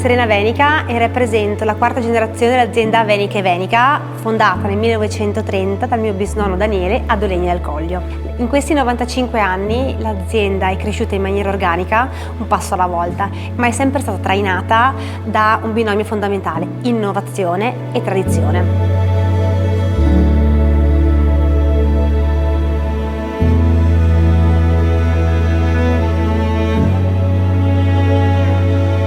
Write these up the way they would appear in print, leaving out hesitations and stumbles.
Serena Venica e rappresento la quarta generazione dell'azienda Venica Venica, fondata nel 1930 dal mio bisnonno Daniele ad Olegna del Coglio. In questi 95 anni l'azienda è cresciuta in maniera organica, un passo alla volta, ma è sempre stata trainata da un binomio fondamentale: innovazione e tradizione.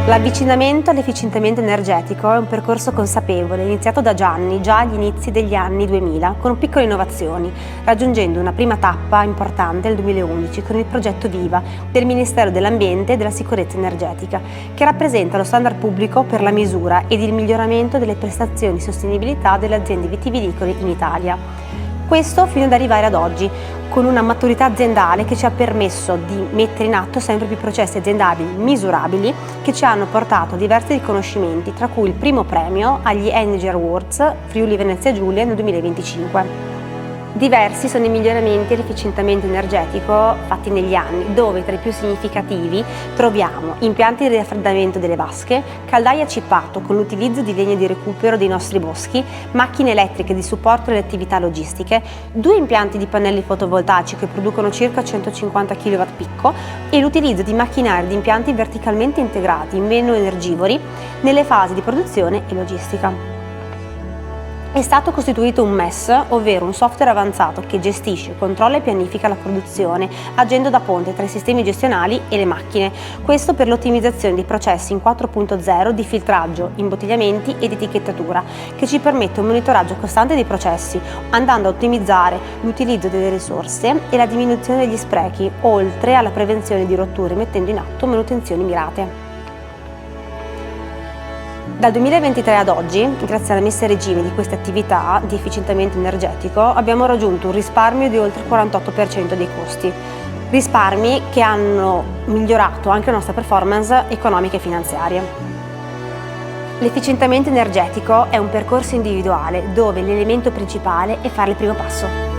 L'avvicinamento all'efficientamento energetico è un percorso consapevole iniziato da Gianni già agli inizi degli anni 2000 con piccole innovazioni, raggiungendo una prima tappa importante nel 2011 con il progetto VIVA del Ministero dell'Ambiente e della Sicurezza Energetica, che rappresenta lo standard pubblico per la misura ed il miglioramento delle prestazioni di sostenibilità delle aziende vitivinicole in Italia. Questo fino ad arrivare ad oggi, con una maturità aziendale che ci ha permesso di mettere in atto sempre più processi aziendali misurabili che ci hanno portato a diversi riconoscimenti, tra cui il primo premio agli Energy Awards Friuli Venezia Giulia nel 2025. Diversi sono i miglioramenti e l'efficientamento energetico fatti negli anni, dove tra i più significativi troviamo impianti di raffreddamento delle vasche, caldaie a cippato con l'utilizzo di legna di recupero dei nostri boschi, macchine elettriche di supporto alle attività logistiche, 2 impianti di pannelli fotovoltaici che producono circa 150 kW picco e l'utilizzo di macchinari e di impianti verticalmente integrati, meno energivori, nelle fasi di produzione e logistica. È stato costituito un MES, ovvero un software avanzato che gestisce, controlla e pianifica la produzione, agendo da ponte tra i sistemi gestionali e le macchine. Questo per l'ottimizzazione dei processi in 4.0 di filtraggio, imbottigliamenti ed etichettatura, che ci permette un monitoraggio costante dei processi, andando a ottimizzare l'utilizzo delle risorse e la diminuzione degli sprechi, oltre alla prevenzione di rotture, mettendo in atto manutenzioni mirate. Dal 2023 ad oggi, grazie alla messa a regime di queste attività di efficientamento energetico, abbiamo raggiunto un risparmio di oltre il 48% dei costi. Risparmi che hanno migliorato anche la nostra performance economica e finanziaria. L'efficientamento energetico è un percorso individuale dove l'elemento principale è fare il primo passo.